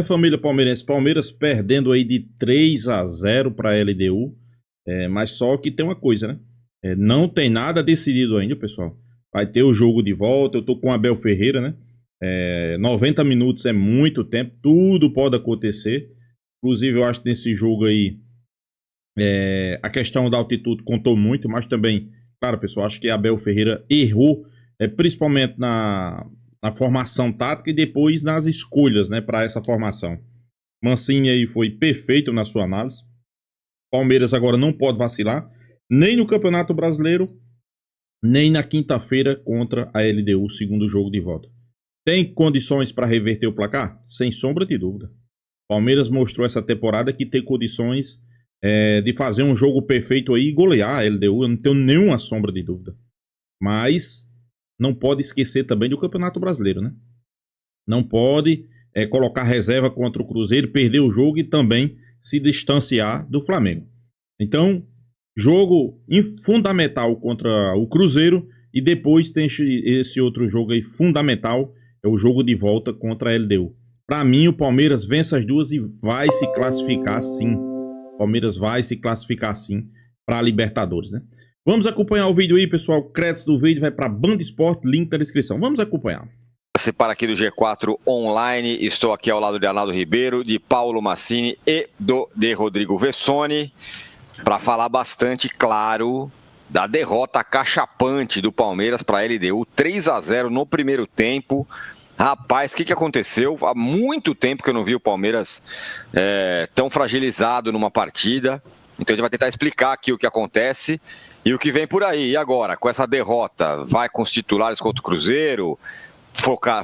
Família palmeirense, Palmeiras perdendo aí de 3-0 para a LDU, mas só que tem uma coisa, né? Não tem nada decidido ainda, pessoal. Vai ter o jogo de volta, eu tô com o Abel Ferreira, né? 90 minutos é muito tempo, tudo pode acontecer. Inclusive, eu acho que nesse jogo aí, a questão da altitude contou muito, mas também, claro, pessoal, acho que Abel Ferreira errou, principalmente na formação tática e depois nas escolhas, né, para essa formação. Mancini aí foi perfeito na sua análise. Palmeiras agora não pode vacilar, nem no Campeonato Brasileiro, nem na quinta-feira contra a LDU, segundo jogo de volta. Tem condições para reverter o placar? Sem sombra de dúvida. Palmeiras mostrou essa temporada que tem condições de fazer um jogo perfeito aí e golear a LDU, eu não tenho nenhuma sombra de dúvida. Mas não pode esquecer também do Campeonato Brasileiro, né? Não pode colocar reserva contra o Cruzeiro, perder o jogo e também se distanciar do Flamengo. Então, jogo fundamental contra o Cruzeiro e depois tem esse outro jogo aí fundamental, é o jogo de volta contra a LDU. Para mim, o Palmeiras vence as duas e vai se classificar sim. O Palmeiras vai se classificar sim para a Libertadores, né? Vamos acompanhar o vídeo aí, pessoal. Créditos do vídeo vai para Band Esporte, link na descrição. Vamos acompanhar. Participar aqui do G4 Online, estou aqui ao lado de Arnaldo Ribeiro, de Paulo Massini e de Rodrigo Vessone, para falar bastante, claro, da derrota cachapante do Palmeiras para a LDU, 3-0 no primeiro tempo. Rapaz, o que aconteceu? Há muito tempo que eu não vi o Palmeiras tão fragilizado numa partida, então a gente vai tentar explicar aqui o que acontece e o que vem por aí. E agora, com essa derrota, vai com os titulares contra o Cruzeiro?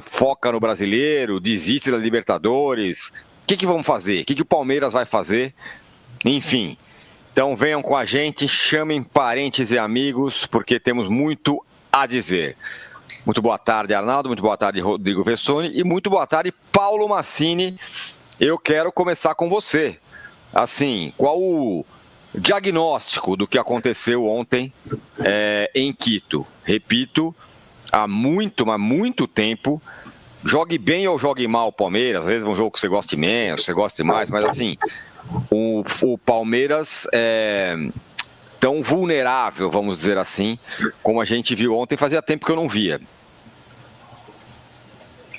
Foca no Brasileiro, desiste da Libertadores, o que vamos fazer? O que o Palmeiras vai fazer? Enfim, então venham com a gente, chamem parentes e amigos, porque temos muito a dizer. Muito boa tarde, Arnaldo, muito boa tarde, Rodrigo Vessone, e muito boa tarde, Paulo Massini. Eu quero começar com você. Assim, qual o diagnóstico do que aconteceu ontem em Quito? Repito, há muito tempo, jogue bem ou jogue mal o Palmeiras, às vezes é um jogo que você goste menos, você goste mais, mas assim, o Palmeiras tão vulnerável, vamos dizer assim, como a gente viu ontem, fazia tempo que eu não via.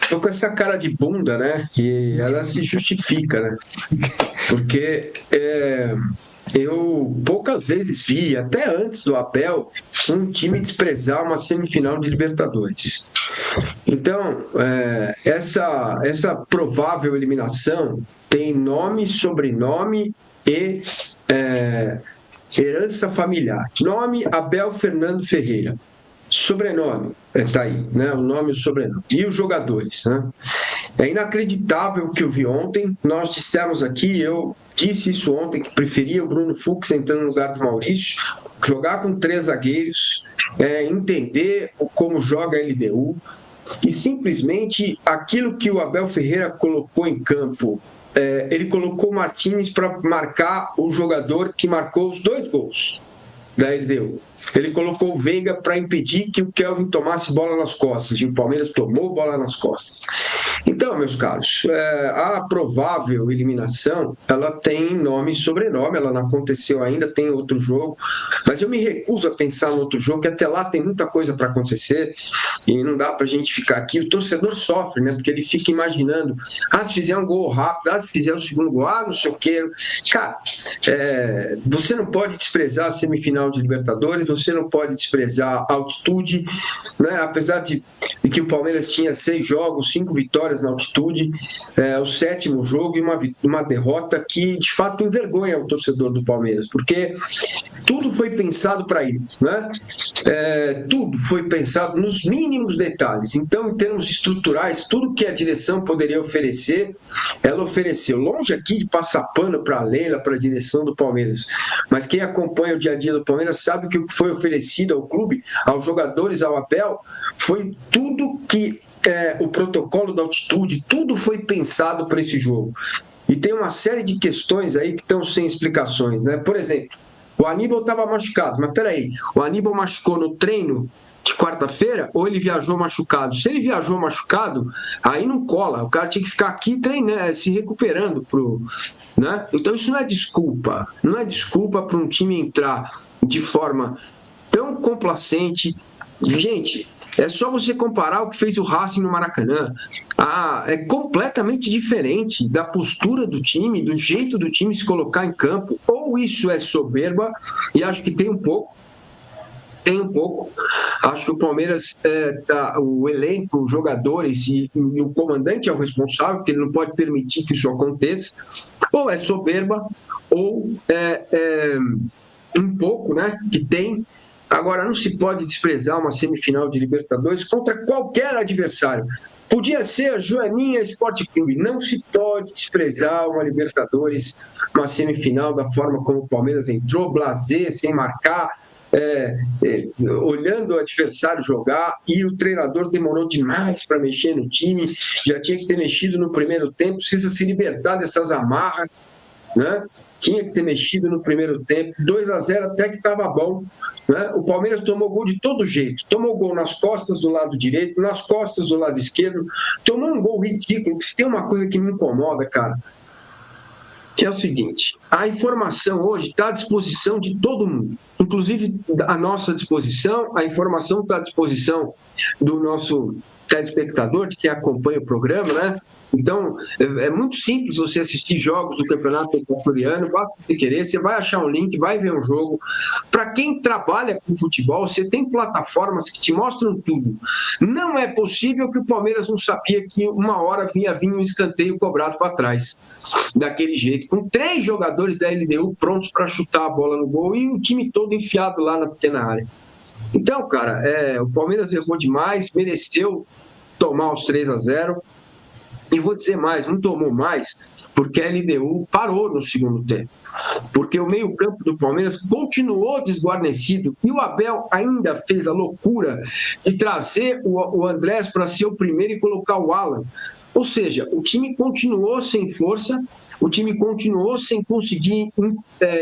Tô com essa cara de bunda, né? E ela se justifica, né? Porque eu poucas vezes vi, até antes do Abel, um time desprezar uma semifinal de Libertadores. Então, essa provável eliminação tem nome, sobrenome e herança familiar. Nome: Abel Fernando Ferreira. Sobrenome, tá aí, né? O nome e o sobrenome. E os jogadores, né? É inacreditável o que eu vi ontem. Nós dissemos aqui, eu disse isso ontem, que preferia o Bruno Fux entrando no lugar do Maurício, jogar com 3 zagueiros, entender como joga a LDU, e simplesmente aquilo que o Abel Ferreira colocou em campo. Ele colocou o Martínez para marcar o jogador que marcou os 2 gols da LDU. Ele colocou o Veiga para impedir que o Kelvin tomasse bola nas costas, e o Palmeiras tomou bola nas costas. Então, meus caros, a provável eliminação, ela tem nome e sobrenome, ela não aconteceu ainda, tem outro jogo, mas eu me recuso a pensar no outro jogo, que até lá tem muita coisa para acontecer, e não dá para a gente ficar aqui. O torcedor sofre, né? Porque ele fica imaginando, se fizer um gol rápido, se fizer o segundo gol, não sei o quê. Cara, você não pode desprezar a semifinal de Libertadores, você não pode desprezar a altitude, né? Apesar de que o Palmeiras tinha 6 jogos, 5 vitórias na altitude, o 7º jogo e uma derrota que de fato envergonha o torcedor do Palmeiras, porque tudo foi pensado para ir, né? Tudo foi pensado nos mínimos detalhes. Então, em termos estruturais, tudo que a direção poderia oferecer, ela ofereceu. Longe aqui de passar pano para a Leila, para a direção do Palmeiras, mas quem acompanha o dia a dia do Palmeiras sabe que o que foi oferecido ao clube, aos jogadores, ao Abel, foi tudo que o protocolo da altitude, tudo foi pensado para esse jogo. E tem uma série de questões aí que estão sem explicações, né? Por exemplo, o Aníbal estava machucado, mas peraí, o Aníbal machucou no treino de quarta-feira, ou ele viajou machucado. Se ele viajou machucado, aí não cola. O cara tinha que ficar aqui treinando, se recuperando né? Então isso não é desculpa. Não é desculpa para um time entrar de forma tão complacente. Gente, é só você comparar o que fez o Racing no Maracanã. É completamente diferente da postura do time, do jeito do time se colocar em campo. Ou isso é soberba, e acho que tem um pouco. Acho que o Palmeiras, o elenco, os jogadores e o comandante é o responsável, porque ele não pode permitir que isso aconteça. Ou é soberba, ou um pouco, né, que tem. Agora, não se pode desprezar uma semifinal de Libertadores contra qualquer adversário. Podia ser a Joaninha Esporte Clube. Não se pode desprezar uma Libertadores, uma semifinal da forma como o Palmeiras entrou, blasé, sem marcar, olhando o adversário jogar, e o treinador demorou demais para mexer no time, já tinha que ter mexido no primeiro tempo, precisa se libertar dessas amarras, né? Tinha que ter mexido no primeiro tempo, 2-0 até que estava bom, né? O Palmeiras tomou gol de todo jeito, tomou gol nas costas do lado direito, nas costas do lado esquerdo, tomou um gol ridículo. Se tem uma coisa que me incomoda, cara, que é o seguinte: a informação hoje está à disposição de todo mundo, inclusive à nossa disposição, a informação está à disposição do nosso telespectador, de quem acompanha o programa, né? Então, é muito simples você assistir jogos do Campeonato Equatoriano, basta você querer, você vai achar um link, vai ver um jogo. Para quem trabalha com futebol, você tem plataformas que te mostram tudo. Não é possível que o Palmeiras não sabia que uma hora vinha um escanteio cobrado para trás, daquele jeito, com 3 jogadores da LDU prontos para chutar a bola no gol e o time todo enfiado lá na pequena área. Então, cara, o Palmeiras errou demais, mereceu tomar os 3-0. E vou dizer mais, não tomou mais porque a LDU parou no segundo tempo. Porque o meio-campo do Palmeiras continuou desguarnecido e o Abel ainda fez a loucura de trazer o Andrés para ser o primeiro e colocar o Alan. Ou seja, o time continuou sem força, o time continuou sem conseguir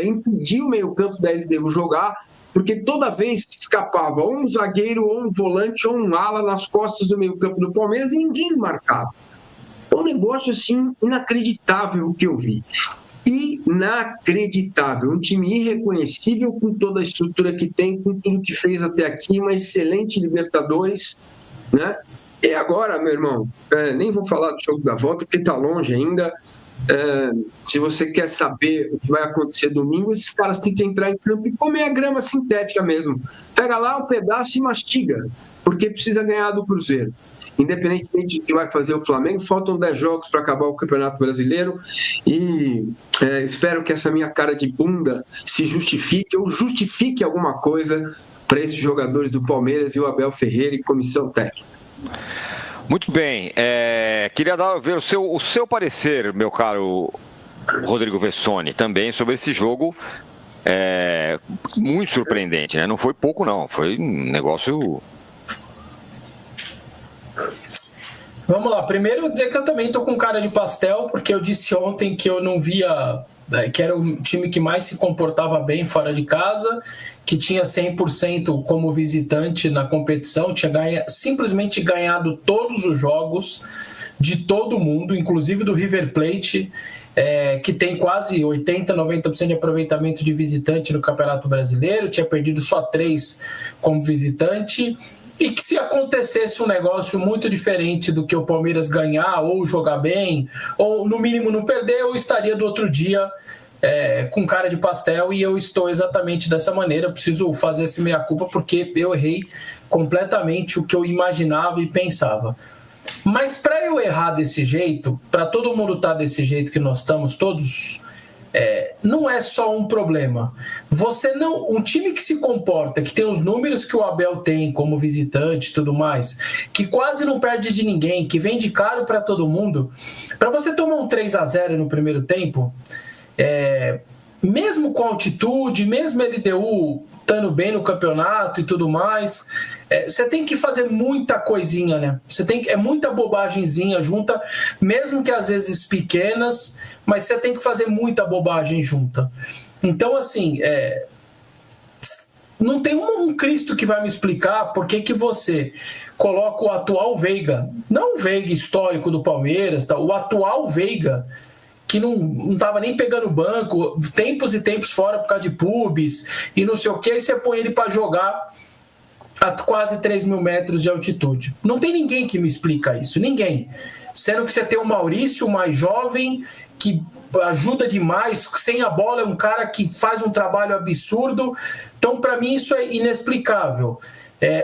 impedir o meio-campo da LDU jogar, porque toda vez escapava ou um zagueiro, ou um volante, ou um ala nas costas do meio-campo do Palmeiras e ninguém marcava. Foi um negócio, assim, inacreditável o que eu vi. Inacreditável. Um time irreconhecível com toda a estrutura que tem, com tudo que fez até aqui, uma excelente Libertadores, né? E agora, meu irmão, nem vou falar do jogo da volta, porque está longe ainda. Se você quer saber o que vai acontecer domingo, esses caras têm que entrar em campo e comer a grama sintética mesmo. Pega lá um pedaço e mastiga, porque precisa ganhar do Cruzeiro. Independentemente do que vai fazer o Flamengo, faltam 10 jogos para acabar o Campeonato Brasileiro e espero que essa minha cara de bunda se justifique ou justifique alguma coisa para esses jogadores do Palmeiras e o Abel Ferreira e comissão técnica. Muito bem, queria ver o seu parecer, meu caro Rodrigo Vessoni, também sobre esse jogo muito surpreendente, né? Não foi pouco não, foi um negócio... Vamos lá, primeiro eu dizer que eu também tô com cara de pastel, porque eu disse ontem que eu não via, que era o time que mais se comportava bem fora de casa, que tinha 100% como visitante na competição, tinha simplesmente ganhado todos os jogos de todo mundo, inclusive do River Plate, que tem quase 80%, 90% de aproveitamento de visitante no Campeonato Brasileiro, tinha perdido só 3 como visitante. E que se acontecesse um negócio muito diferente do que o Palmeiras ganhar ou jogar bem, ou no mínimo não perder, eu estaria do outro dia com cara de pastel, e eu estou exatamente dessa maneira. Eu preciso fazer esse meia-culpa porque eu errei completamente o que eu imaginava e pensava. Mas para eu errar desse jeito, para todo mundo estar desse jeito que nós estamos todos... não é só um problema. Um time que se comporta, que tem os números que o Abel tem como visitante e tudo mais, que quase não perde de ninguém, que vende caro para todo mundo, para você tomar um 3-0 no primeiro tempo, mesmo com altitude, mesmo LDU estando bem no campeonato e tudo mais, você tem que fazer muita coisinha, né? Muita bobagemzinha junta, mesmo que às vezes pequenas, mas você tem que fazer muita bobagem junta. Então, assim, não tem um Cristo que vai me explicar por que você coloca o atual Veiga, não o Veiga histórico do Palmeiras, tá? O atual Veiga, que não estava nem pegando banco, tempos e tempos fora por causa de pubs e não sei o que, e você põe ele para jogar a quase 3 mil metros de altitude. Não tem ninguém que me explica isso, ninguém. Sendo que você tem o Maurício, mais jovem, que ajuda demais, sem a bola é um cara que faz um trabalho absurdo. Então, para mim, isso é inexplicável.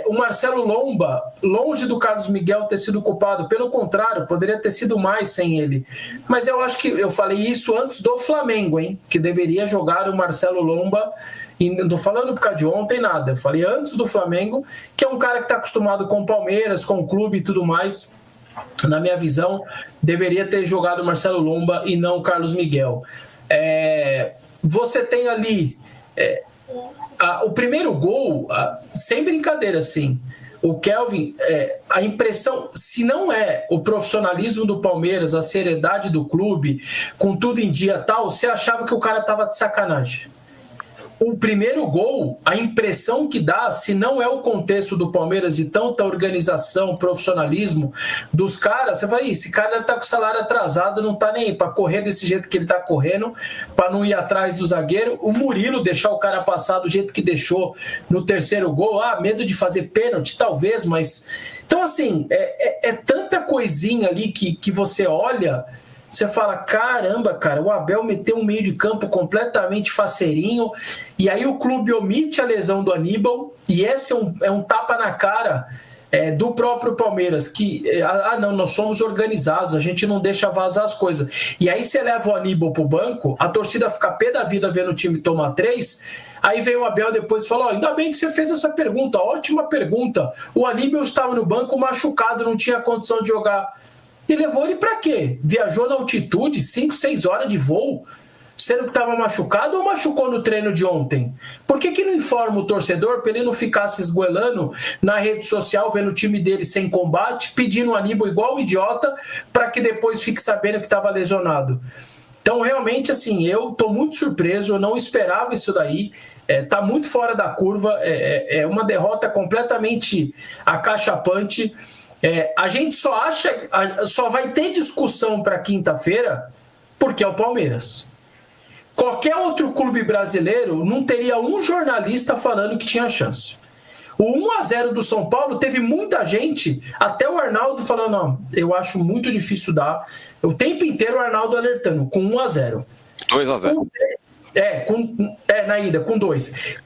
O Marcelo Lomba, longe do Carlos Miguel ter sido culpado, pelo contrário, poderia ter sido mais sem ele. Mas eu acho que eu falei isso antes do Flamengo, hein? Que deveria jogar o Marcelo Lomba. E não estou falando por causa de ontem, nada. Eu falei antes do Flamengo, que é um cara que está acostumado com o Palmeiras, com o clube e tudo mais. Na minha visão, deveria ter jogado o Marcelo Lomba e não o Carlos Miguel. Você tem ali o primeiro gol, sem brincadeira, assim. O Kelvin, a impressão, se não é o profissionalismo do Palmeiras, a seriedade do clube, com tudo em dia e tal, você achava que o cara estava de sacanagem. O primeiro gol, a impressão que dá, se não é o contexto do Palmeiras de tanta organização, profissionalismo dos caras, você fala, esse cara deve estar com o salário atrasado, não está nem aí para correr desse jeito que ele está correndo, para não ir atrás do zagueiro. O Murilo deixar o cara passar do jeito que deixou no terceiro gol, medo de fazer pênalti, talvez, mas... Então, assim, é tanta coisinha ali que você olha... Você fala, caramba, cara, o Abel meteu um meio de campo completamente faceirinho, e aí o clube omite a lesão do Aníbal, e esse é um tapa na cara do próprio Palmeiras, que, não, nós somos organizados, a gente não deixa vazar as coisas. E aí você leva o Aníbal pro banco, a torcida fica pé da vida vendo o time tomar 3, aí vem o Abel depois e fala, ainda bem que você fez essa pergunta, ótima pergunta, o Aníbal estava no banco machucado, não tinha condição de jogar. E levou ele para quê? Viajou na altitude, 5, 6 horas de voo, sendo que estava machucado ou machucou no treino de ontem? Por que não informa o torcedor para ele não ficar se esgoelando na rede social, vendo o time dele sem combate, pedindo o Aníbal igual um idiota, para que depois fique sabendo que estava lesionado? Então, realmente, assim, eu estou muito surpreso, eu não esperava isso daí. Está muito fora da curva, é uma derrota completamente acachapante. A gente só vai ter discussão para quinta-feira porque é o Palmeiras. Qualquer outro clube brasileiro não teria um jornalista falando que tinha chance. O 1-0 do São Paulo teve muita gente, até o Arnaldo falando, não, eu acho muito difícil dar. O tempo inteiro o Arnaldo alertando, com 1-0. 2-0. Na ida, com 2.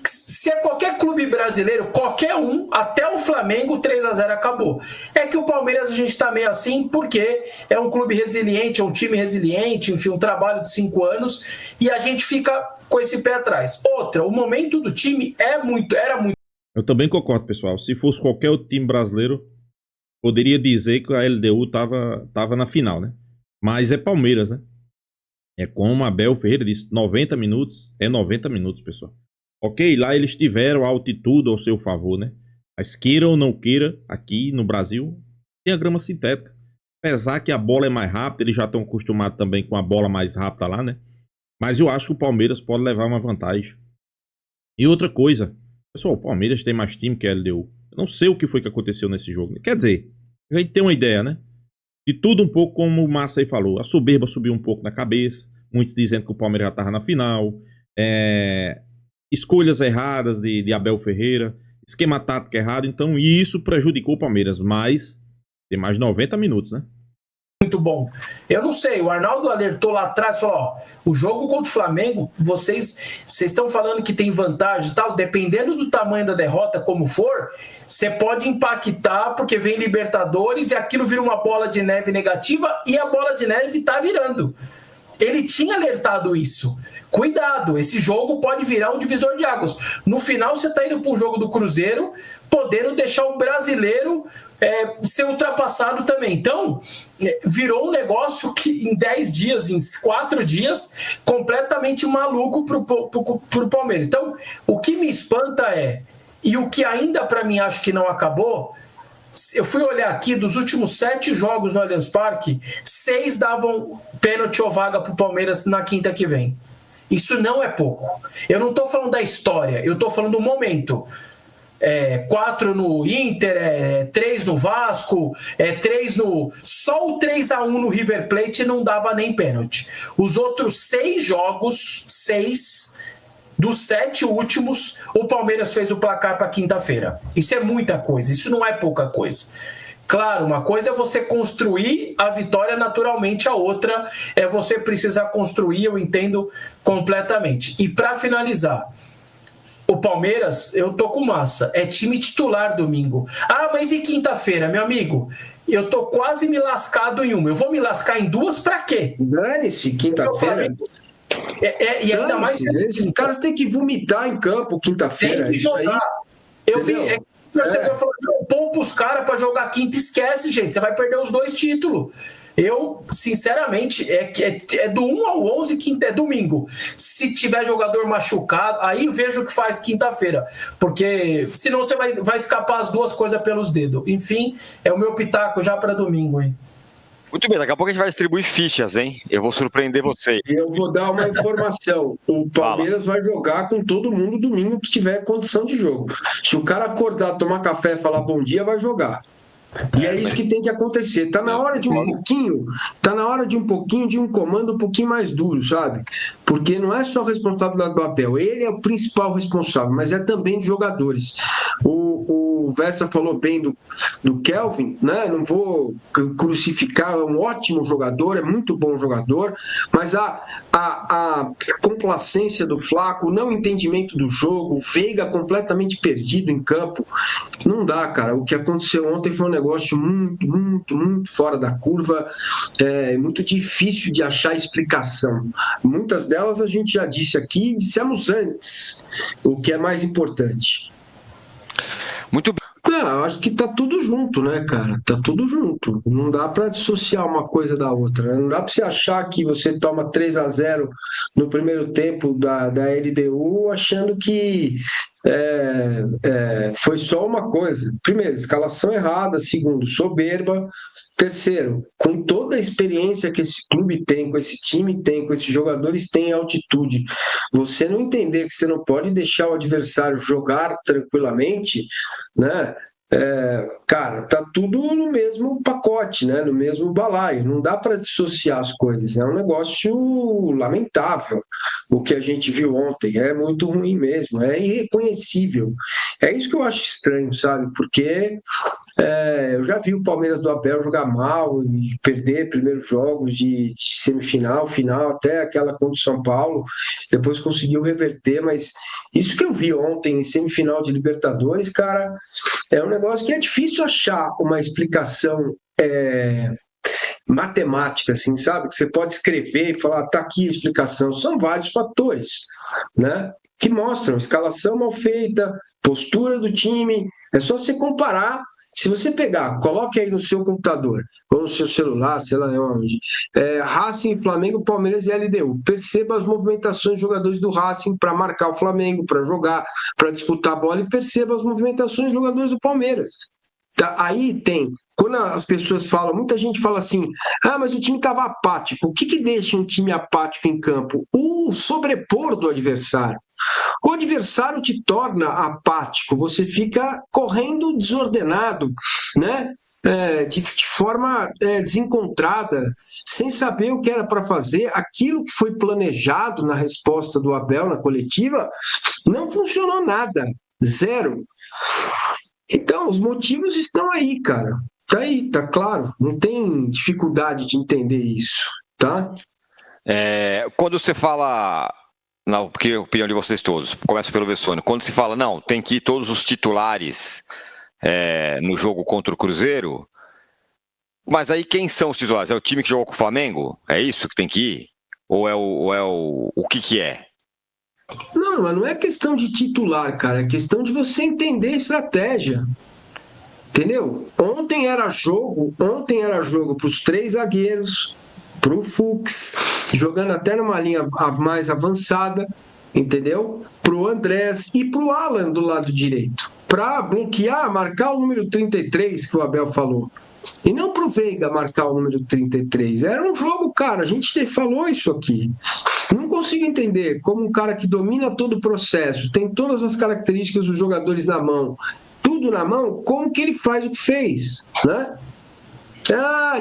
Se é qualquer clube brasileiro, qualquer um, até o Flamengo, 3-0 acabou. É que o Palmeiras a gente está meio assim porque é um clube resiliente, é um time resiliente, enfim, um trabalho de 5 anos, e a gente fica com esse pé atrás. Outra, o momento do time era muito... Eu também concordo, pessoal. Se fosse qualquer outro time brasileiro, poderia dizer que a LDU tava na final, né? Mas é Palmeiras, né? É como a Abel Ferreira disse, 90 minutos é 90 minutos, pessoal. Ok, lá eles tiveram a altitude ao seu favor, né? Mas queira ou não queira, aqui no Brasil, tem a grama sintética. Apesar que a bola é mais rápida, eles já estão acostumados também com a bola mais rápida lá, né? Mas eu acho que o Palmeiras pode levar uma vantagem. E outra coisa, pessoal, o Palmeiras tem mais time que a LDU. Eu não sei o que foi que aconteceu nesse jogo. Né? Quer dizer, a gente tem uma ideia, né? De tudo um pouco como o Massa aí falou. A soberba subiu um pouco na cabeça. Muitos dizendo que o Palmeiras já estava na final. Escolhas erradas de Abel Ferreira, esquema tático errado, então isso prejudicou o Palmeiras, mas tem mais de 90 minutos, né? Muito bom. Eu não sei, o Arnaldo alertou lá atrás, falou, o jogo contra o Flamengo, vocês estão falando que tem vantagem e tal, dependendo do tamanho da derrota, como for, você pode impactar, porque vem Libertadores e aquilo vira uma bola de neve negativa e a bola de neve tá virando. Ele tinha alertado isso. Cuidado, esse jogo pode virar um divisor de águas. No final, você está indo para um jogo do Cruzeiro, podendo deixar o brasileiro ser ultrapassado também. Então, virou um negócio que em 10 dias, em 4 dias, completamente maluco para o Palmeiras. Então, o que me espanta e o que ainda para mim acho que não acabou, eu fui olhar aqui, dos últimos 7 jogos no Allianz Parque, 6 davam pênalti ou vaga para o Palmeiras na quinta que vem. Isso não é pouco. Eu não estou falando da história, eu estou falando do momento. 4 no Inter, 3 no Vasco, 3 no... Só o 3-1 no River Plate não dava nem pênalti. Os outros 6 jogos, 6 dos 7 últimos, o Palmeiras fez o placar para quinta-feira. Isso é muita coisa, isso não é pouca coisa. Claro, uma coisa é você construir a vitória naturalmente, a outra é você precisar construir, eu entendo completamente. E para finalizar, o Palmeiras, eu tô com massa, é time titular domingo. Ah, mas e quinta-feira, meu amigo? Eu tô quase me lascado em uma. Eu vou me lascar em 2 para quê? Dane-se, quinta-feira. E ainda mais... Esses caras têm que vomitar em campo quinta-feira. Tem que jogar. Aí, eu vi o torcedor falando, não, poupa os caras para jogar quinta, esquece, gente, você vai perder os 2 títulos. Eu, sinceramente, é do 1 ao 11, quinta, é domingo. Se tiver jogador machucado, aí vejo o que faz quinta-feira. Porque senão você vai escapar as 2 coisas pelos dedos. Enfim, é o meu pitaco já para domingo, hein? Muito bem, daqui a pouco a gente vai distribuir fichas, hein? Eu vou surpreender você. Eu vou dar uma informação. O Palmeiras vai jogar com todo mundo domingo que tiver condição de jogo. Se o cara acordar, tomar café e falar bom dia, vai jogar. E é isso que tem que acontecer. Tá na hora de um pouquinho de um comando um pouquinho mais duro, sabe? Porque não é só responsabilidade do Abel, ele é o principal responsável, mas é também de jogadores. O Vessa falou bem do Kelvin, né? Não vou crucificar, é um ótimo jogador, é muito bom jogador, mas a complacência do Flaco, o não entendimento do jogo, o Veiga completamente perdido em campo, não dá, cara. O que aconteceu ontem foi um negócio muito, muito, muito fora da curva, muito difícil de achar explicação. Muitas delas a gente já disse aqui, dissemos antes, o que é mais importante. Muito bem. Não, eu acho que tá tudo junto, né, cara? Tá tudo junto. Não dá para dissociar uma coisa da outra, né? Não dá para você achar que você toma 3-0 no primeiro tempo da LDU achando que foi só uma coisa. Primeiro, escalação errada. Segundo, soberba. Terceiro, com toda a experiência que esse clube tem, com esse time tem, com esses jogadores tem em altitude, você não entender que você não pode deixar o adversário jogar tranquilamente, né? Cara, tá tudo no mesmo pacote, né? No mesmo balaio. Não dá para dissociar as coisas. É um negócio lamentável o que a gente viu ontem. É muito ruim mesmo. É irreconhecível. É isso que eu acho estranho, sabe? Porque eu já vi o Palmeiras do Abel jogar mal e perder primeiros jogos de semifinal, final, até aquela contra o São Paulo. Depois conseguiu reverter, mas isso que eu vi ontem em semifinal de Libertadores, cara, é um negócio que é difícil achar uma explicação matemática, assim, sabe? Que você pode escrever e falar, tá aqui a explicação. São vários fatores, né? Que mostram escalação mal feita, postura do time. É só você comparar. Se você pegar, coloque aí no seu computador, ou no seu celular, sei lá onde, Racing, Flamengo, Palmeiras e LDU. Perceba as movimentações de jogadores do Racing para marcar o Flamengo, para jogar, para disputar a bola, e perceba as movimentações de jogadores do Palmeiras. Aí tem, quando as pessoas falam, muita gente fala assim, mas o time estava apático. O que deixa um time apático em campo? O sobrepor do adversário. O adversário te torna apático, você fica correndo desordenado, né? De forma desencontrada, sem saber o que era para fazer. Aquilo que foi planejado na resposta do Abel na coletiva não funcionou nada, zero. Então, os motivos estão aí, cara. Tá aí, tá claro. Não tem dificuldade de entender isso, tá? Quando você fala... Não, porque a opinião de vocês todos. Começa pelo Vessone. Quando se fala, não, tem que ir todos os titulares no jogo contra o Cruzeiro, mas aí quem são os titulares? É o time que jogou com o Flamengo? É isso que tem que ir? Ou é o que é? Não, mas não é questão de titular, cara. É questão de você entender a estratégia. Entendeu? Ontem era jogo para os 3 zagueiros, para o Fux, jogando até numa linha mais avançada, entendeu? Para o Andrés e para o Alan do lado direito. Para bloquear, marcar o número 33 que o Abel falou. E não para o Veiga marcar o número 33. Era um jogo, cara. A gente falou isso aqui. Não consigo entender como um cara que domina todo o processo, tem todas as características dos jogadores na mão, tudo na mão, como que ele faz o que fez, né?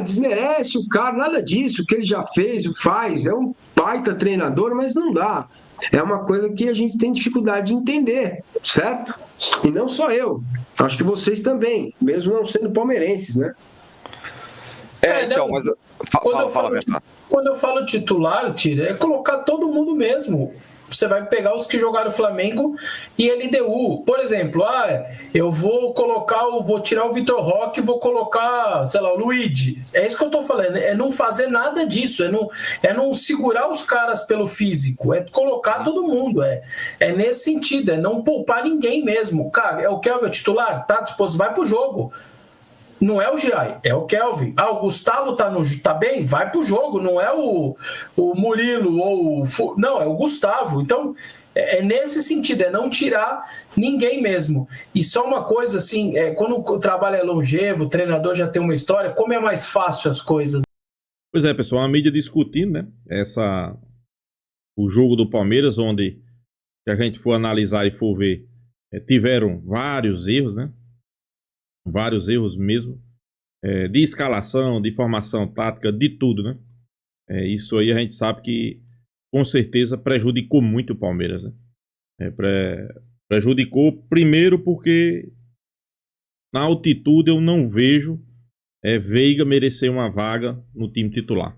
Desmerece o cara, nada disso, o que ele já fez, faz, é um baita treinador, mas não dá. É uma coisa que a gente tem dificuldade de entender, certo? E não só eu, acho que vocês também, mesmo não sendo palmeirenses, né? Então, mas... Fala, Bertão. Quando eu falo titular, Tira, é colocar todo mundo mesmo. Você vai pegar os que jogaram Flamengo e LDU. Por exemplo, eu vou tirar o Vitor Roque e vou colocar, sei lá, o Luigi. É isso que eu tô falando. É não fazer nada disso. É não segurar os caras pelo físico. É colocar todo mundo. É nesse sentido. É não poupar ninguém mesmo. Cara, é o Kelvin titular? Tá disposto? Vai pro jogo. Não é o Giai, é o Kelvin. O Gustavo tá bem? Vai pro jogo. Não é o Murilo ou não, é o Gustavo. Então, é nesse sentido, é não tirar ninguém mesmo. E só uma coisa, assim, quando o trabalho é longevo, o treinador já tem uma história, como é mais fácil as coisas? Pois é, pessoal, a mídia discutindo, né? O jogo do Palmeiras, onde, se a gente for analisar e for ver, tiveram vários erros, né? Vários erros mesmo, de escalação, de formação tática, de tudo, né? Isso aí a gente sabe que com certeza prejudicou muito o Palmeiras, né? Prejudicou primeiro porque na altitude eu não vejo Veiga merecer uma vaga no time titular.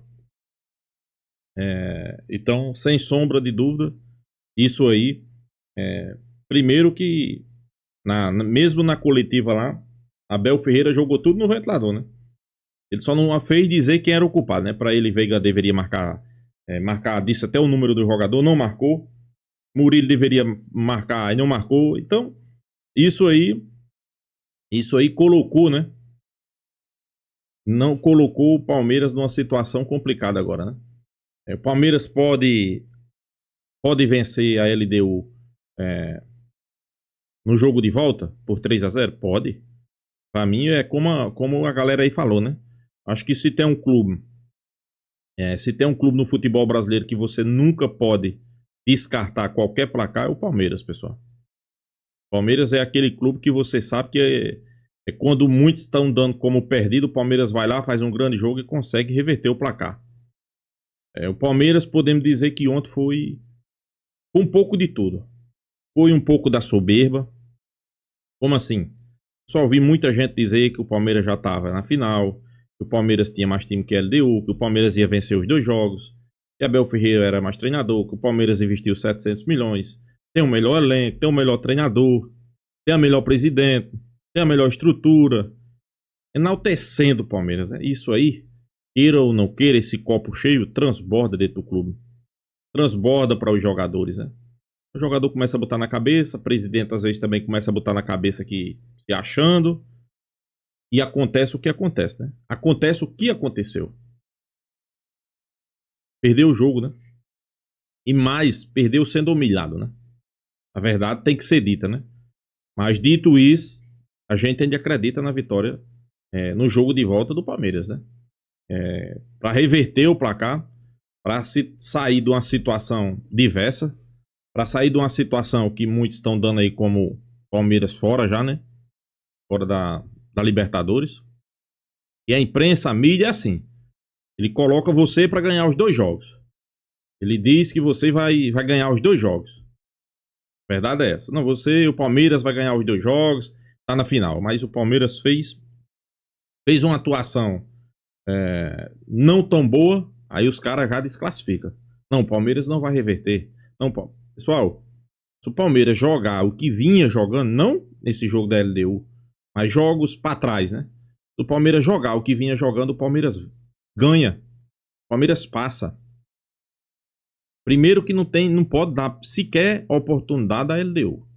Então, sem sombra de dúvida, isso aí, primeiro que mesmo na coletiva lá, Abel Ferreira jogou tudo no ventilador, né? Ele só não fez dizer quem era o culpado, né? Para ele, Veiga deveria marcar, disse até o número do jogador, não marcou. Murilo deveria marcar e não marcou. Então, isso aí colocou, né? Não colocou o Palmeiras numa situação complicada agora, né? O Palmeiras pode vencer a LDU no jogo de volta por 3-0? Pode. Pra mim é como a galera aí falou, né? Acho que se tem um clube no futebol brasileiro que você nunca pode descartar qualquer placar, é o Palmeiras, pessoal. O Palmeiras é aquele clube que você sabe que quando muitos estão dando como perdido, o Palmeiras vai lá, faz um grande jogo e consegue reverter o placar. O Palmeiras, podemos dizer que ontem foi um pouco de tudo. Foi um pouco da soberba. Como assim? Só ouvi muita gente dizer que o Palmeiras já estava na final, que o Palmeiras tinha mais time que a LDU, que o Palmeiras ia vencer os 2 jogos, que Abel Ferreira era mais treinador, que o Palmeiras investiu 700 milhões, tem o melhor elenco, tem o melhor treinador, tem a melhor presidente, tem a melhor estrutura, enaltecendo o Palmeiras, né? Isso aí, queira ou não queira, esse copo cheio transborda dentro do clube, transborda para os jogadores, né? O jogador começa a botar na cabeça, o presidente às vezes também começa a botar na cabeça que se achando, e acontece o que acontece, né? Acontece o que aconteceu. Perdeu o jogo, né? E mais, perdeu sendo humilhado, né? A verdade tem que ser dita, né? Mas dito isso, a gente ainda acredita na vitória no jogo de volta do Palmeiras, né? Para reverter o placar, para sair de uma situação diversa, para sair de uma situação que muitos estão dando aí como Palmeiras fora já, né? Fora da Libertadores. E a imprensa, a mídia é assim. Ele coloca você para ganhar os 2 jogos. Ele diz que você vai ganhar os 2 jogos. A verdade é essa. Não, o Palmeiras vai ganhar os 2 jogos, tá na final. Mas o Palmeiras fez uma atuação não tão boa, aí os caras já desclassificam. Não, o Palmeiras não vai reverter. Não, pessoal, se o Palmeiras jogar o que vinha jogando, não nesse jogo da LDU, mas jogos para trás, né? Se o Palmeiras jogar o que vinha jogando, o Palmeiras ganha. O Palmeiras passa. Primeiro que não pode dar sequer oportunidade à LDU.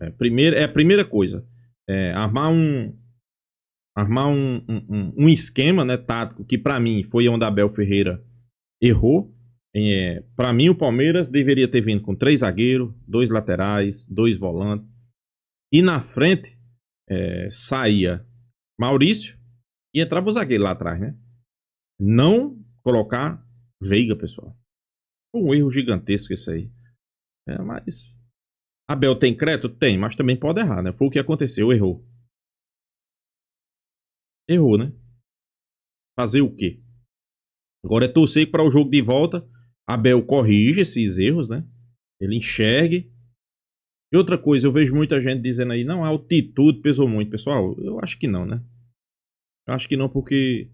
A primeira coisa. Armar um esquema, né, tático, que para mim foi onde Abel Ferreira errou. Para mim o Palmeiras deveria ter vindo com 3 zagueiros, 2 laterais, 2 volantes. E na frente saía Maurício e entrava o zagueiro lá atrás, né? Não colocar Veiga, pessoal. Foi um erro gigantesco esse aí. Mas Abel tem crédito? Tem, mas também pode errar, né? Foi o que aconteceu, errou. Errou, né? Fazer o quê? Agora é torcer para o jogo de volta. Abel corrige esses erros, né? Ele enxergue. E outra coisa, eu vejo muita gente dizendo aí, não, a altitude pesou muito. Pessoal, eu acho que não, né? Eu acho que não, porque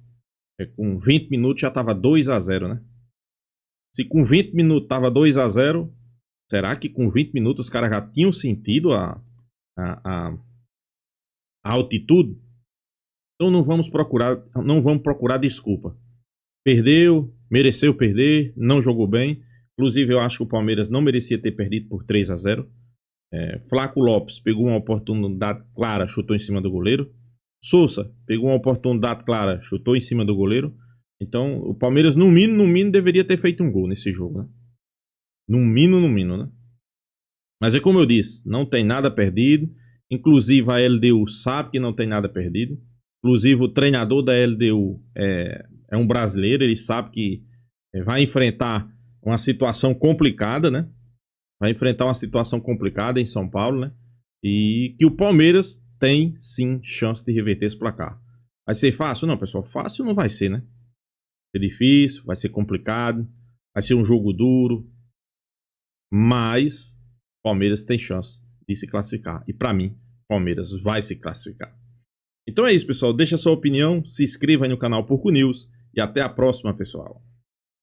com 20 minutos já tava 2-0, né? Se com 20 minutos tava 2-0, será que com 20 minutos os caras já tinham sentido a altitude? Então não vamos procurar desculpa. Perdeu, mereceu perder, não jogou bem. Inclusive eu acho que o Palmeiras não merecia ter perdido por 3-0. Flaco Lopes pegou uma oportunidade clara, chutou em cima do goleiro. Sousa pegou uma oportunidade clara, chutou em cima do goleiro. Então o Palmeiras no mínimo deveria ter feito um gol nesse jogo, né? No mínimo, né? Mas é como eu disse, não tem nada perdido. Inclusive a LDU sabe que não tem nada perdido. Inclusive o treinador da LDU é um brasileiro, ele sabe que vai enfrentar uma situação complicada, né? Vai enfrentar uma situação complicada em São Paulo, né? E que o Palmeiras tem sim chance de reverter esse placar. Vai ser fácil? Não, pessoal, fácil não vai ser, né? Vai ser difícil, vai ser complicado, vai ser um jogo duro, mas o Palmeiras tem chance de se classificar. E para mim, o Palmeiras vai se classificar. Então é isso, pessoal. Deixa a sua opinião, se inscreva aí no canal Porco News e até a próxima, pessoal.